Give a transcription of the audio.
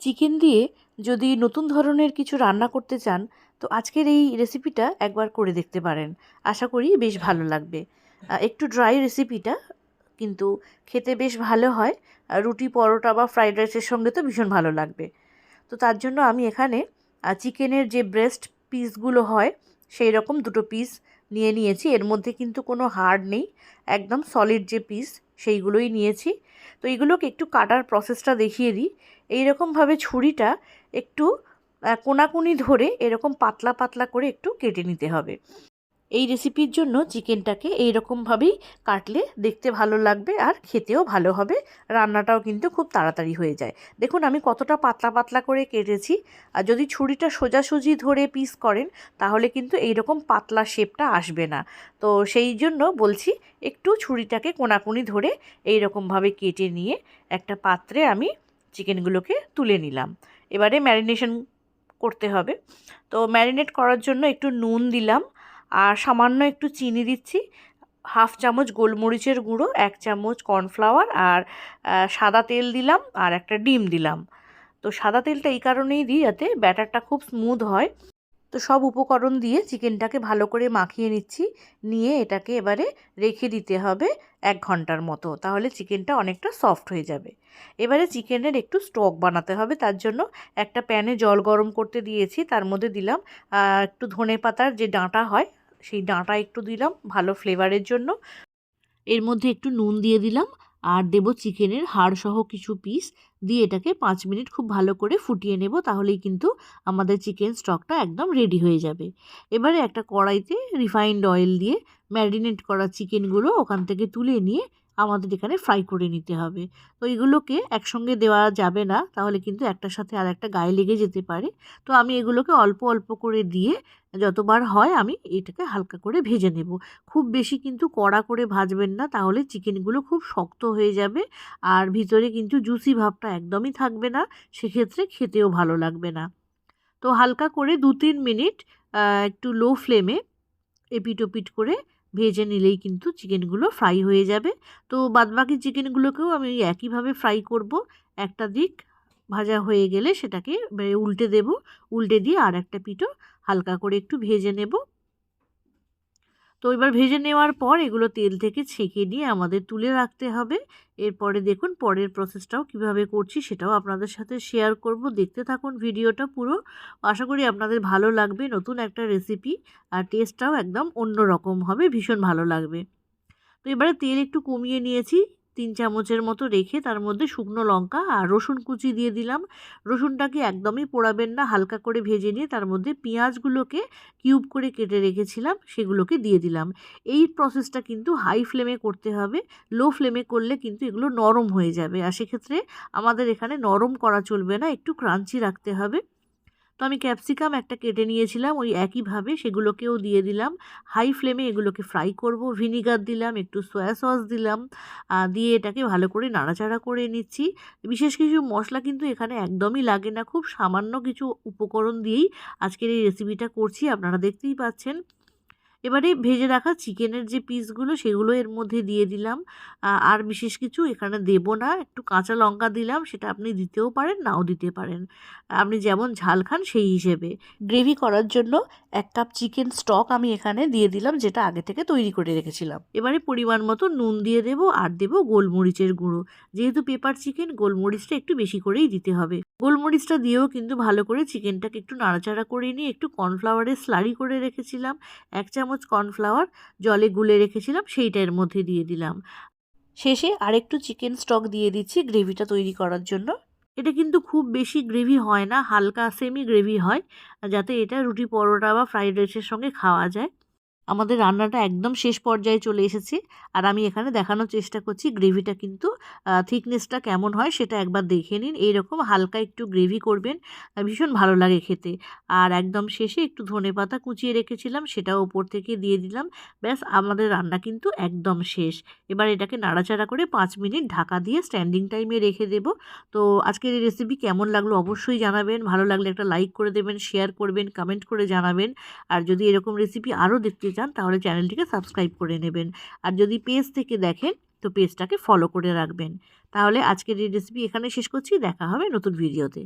Chicken দিয়ে যদি নতুন ধরনের কিছু রান্না করতে চান তো আজকের এই রেসিপিটা একবার করে দেখতে পারেন। আশা করি বেশ ভালো লাগবে। একটু ড্রাই রেসিপিটা, কিন্তু খেতে বেশ ভালো হয়। রুটি, পরোটা বা ফ্রাইড রাইসের সঙ্গে তো ভীষণ ভালো লাগবে। তো তার জন্য আমি এখানে চিকেনের যে ব্রেস্ট পিসগুলো হয় সেই রকম দুটো পিস নিয়ে নিয়েছি। এর মধ্যে কিন্তু কোনো হাড় নেই, একদম সলিড যে পিস সেইগুলোই নিয়েছি। তো এইগুলোকে একটু কাটার প্রসেসটা দেখিয়ে দিই। এইরকমভাবে ছুরিটা একটু কোনাকুনি ধরে এরকম পাতলা পাতলা করে একটু কেটে নিতে হবে। এই রেসিপির জন্য চিকেনটাকে এইরকমভাবেই কাটলে দেখতে ভালো লাগবে আর খেতেও ভালো হবে। রান্নাটাও কিন্তু খুব তাড়াতাড়ি হয়ে যায়। দেখুন আমি কতটা পাতলা পাতলা করে কেটেছি। আর যদি ছুরিটা সোজাসুজি ধরে পিস করেন তাহলে কিন্তু এইরকম পাতলা শেপটা আসবে না। তো সেই জন্য বলছি, একটু ছুরিটাকে কোনাকুনি ধরে এইরকমভাবে কেটে নিয়ে একটা পাত্রে আমি চিকেনগুলোকে তুলে নিলাম। এবারে ম্যারিনেশন করতে হবে। তো ম্যারিনেট করার জন্য একটু নুন দিলাম, আর সামান্য একটু চিনি দিচ্ছি, হাফ চামচ গোলমরিচের গুঁড়ো, 1 চামচ কর্নফ্লাওয়ার, আর সাদা তেল দিলাম, আর একটা ডিম দিলাম। তো সাদা তেলটা এই কারণেই দিই যাতে ব্যাটারটা খুব স্মুথ হয়। তো সব উপকরণ দিয়ে চিকেনটাকে ভালো করে মাখিয়ে নিচ্ছি। নিয়ে এটাকে এবারে রেখে দিতে হবে 1 ঘন্টার মতো, তাহলে চিকেনটা অনেকটা সফট হয়ে যাবে। এবারে চিকেনের একটু স্টক বানাতে হবে। তার জন্য একটা প্যানে জল গরম করতে দিয়েছি, তার মধ্যে দিলাম একটু ধনেপাতার যে ডাঁটা হয় সেই ডাঁটা একটু দিলাম ভালো ফ্লেভারের জন্য। এর মধ্যে একটু নুন দিয়ে দিলাম, আর দেব চিকেনের হাড়সহ কিছু পিস। দিয়ে এটাকে 5 মিনিট খুব ভালো করে ফুটিয়ে নেব, তাহলেই কিন্তু আমাদের চিকেন স্টকটা একদম রেডি হয়ে যাবে। এবারে একটা কড়াইতে রিফাইন্ড অয়েল দিয়ে ম্যারিনেট করা চিকেনগুলো ওখান থেকে তুলে নিয়ে আমাদের এখানে ফ্রাই করে নিতে হবে। তো এগুলোকে একসঙ্গে দেওয়া যাবে না, তাহলে কিন্তু একটার সাথে আর একটা গায়ে লেগে যেতে পারে। তো আমি এগুলোকে অল্প অল্প করে দিয়ে যতবার হয় আমি এটাকে হালকা করে ভেজে নেব। খুব বেশি কিন্তু কড়া করে ভাজবেন না, তাহলে চিকেনগুলো খুব শক্ত হয়ে যাবে আর ভিতরে কিন্তু জুসি ভাবটা একদমই থাকবে না, সেক্ষেত্রে খেতেও ভালো লাগবে না। তো হালকা করে 2-3 মিনিট একটু লো ফ্লেমে এপিট ওপিট করে ভেজে নিলেই কিন্তু চিকেনগুলো ফ্রাই হয়ে যাবে। তো বাদবাকি চিকেনগুলোকেও আমি একইভাবে ফ্রাই করব। একটা দিক ভাজা হয়ে গেলে সেটাকে উল্টে দেব, উল্টে দিয়ে আর একটা পিঠও হালকা করে একটু ভেজে নেব। তো এবার ভেজে নেওয়ার পর এগুলো তেল থেকে ছেঁকে নিয়ে আমাদের তুলে রাখতে হবে। এরপরে দেখুন পরের প্রসেসটাও কিভাবে করছি সেটাও আপনাদের সাথে শেয়ার করব। দেখতে থাকুন ভিডিওটা পুরো। আশা করি আপনাদের ভালো লাগবে। নতুন একটা রেসিপি, আর টেস্টটাও একদম অন্য রকম হবে, ভীষণ ভালো লাগবে। তো এবারে তেল একটু কমিয়ে নিয়েছি, 3 চামচের মতো রেখে তার মধ্যে শুকনো লঙ্কা আর রসুন কুচি দিয়ে দিলাম। রসুনটাকে একদমই পোড়াবেন না, হালকা করে ভেজে নিয়ে তার মধ্যে পেঁয়াজগুলোকে কিউব করে কেটে রেখেছিলাম সেগুলোকে দিয়ে দিলাম। এই প্রসেসটা কিন্তু হাই ফ্লেমে করতে হবে। লো ফ্লেমে করলে কিন্তু এগুলো নরম হয়ে যাবে, আর সেক্ষেত্রে আমাদের এখানে নরম করা চলবে না, একটু ক্রাঞ্চি রাখতে হবে। তো আমি ক্যাপসিকাম একটা কেটে নিয়েছিলাম, ওই একইভাবে সেগুলোকেও দিয়ে দিলাম। হাই ফ্লেমে এগুলোকে ফ্রাই করব। ভিনিগার দিলাম, একটু সয়া সস দিলাম, দিয়ে এটাকে ভালো করে নাড়াচাড়া করে নিচ্ছি। বিশেষ কিছু মশলা কিন্তু এখানে একদমই লাগে না, খুব সামান্য কিছু উপকরণ দিয়েই আজকের এই রেসিপিটা করছি, আপনারা দেখতেই পাচ্ছেন। এবারে ভেজে রাখা চিকেনের যে পিসগুলো সেগুলো এর মধ্যে দিয়ে দিলাম। আর বিশেষ কিছু এখানে দেব না। একটু কাঁচা লঙ্কা দিলাম, সেটা আপনি দিতেও পারেন, নাও দিতে পারেন, আপনি যেমন ঝাল খান সেই হিসেবে। গ্রেভি করার জন্য 1 কাপ চিকেন স্টক আমি এখানে দিয়ে দিলাম, যেটা আগে থেকে তৈরি করে রেখেছিলাম। এবারে পরিমাণ মতো নুন দিয়ে দেব, আর দেব গোলমরিচের গুঁড়ো। যেহেতু পেপার চিকেন, গোলমরিচটা একটু বেশি করেই দিতে হবে। গোলমরিচটা দিয়েও কিন্তু ভালো করে চিকেনটাকে একটু নাড়াচাড়া করে নিয়ে একটু কর্নফ্লাওয়ারের স্লারি করে রেখেছিলাম, 1 চামচ কর্নফ্লাওয়ার জলে গুলে রেখেছিলাম সেইটা এর মধ্যে দিয়ে দিলাম। শেষে আরেকটু চিকেন স্টক দিয়ে দিচ্ছি গ্রেভিটা তৈরি করার জন্য। এটা কিন্তু খুব বেশি গ্রেভি হয় না, হালকা সেমি গ্রেভি হয়, যাতে এটা রুটি, পরোটা বা ফ্রাইড রাইসের সঙ্গে খাওয়া যায়। আমাদের রান্নাটা একদম শেষ পর্যায়ে চলে এসেছে, আর আমি এখানে দেখানোর চেষ্টা করছি গ্রেভিটা কিন্তু থিকনেসটা কেমন হয় সেটা একবার দেখে নিন। এইরকম হালকা একটু গ্রেভি করবেন, ভীষণ ভালো লাগে খেতে। আর একদম শেষে একটু ধনেপাতা কুচিয়ে রেখেছিলাম, সেটাও ওপর থেকে দিয়ে দিলাম। ব্যাস, আমাদের রান্না কিন্তু একদম শেষ। এবার এটাকে নাড়াচাড়া করে 5 মিনিট ঢাকা দিয়ে স্ট্যান্ডিং টাইমে রেখে দেব। তো আজকের এই রেসিপি কেমন লাগলো অবশ্যই জানাবেন। ভালো লাগলে একটা লাইক করে দেবেন, শেয়ার করবেন, কমেন্ট করে জানাবেন। আর যদি এরকম রেসিপি আরও দেখতে চান তাহলে চ্যানেলটিকে সাবস্ক্রাইব করে নেবেন। আর যদি পেজ থেকে দেখেন তো পেজটাকে ফলো করে রাখবেন। তাহলে আজকের এই রেসিপি এখানে শেষ করছি, দেখা হবে নতুন ভিডিওতে।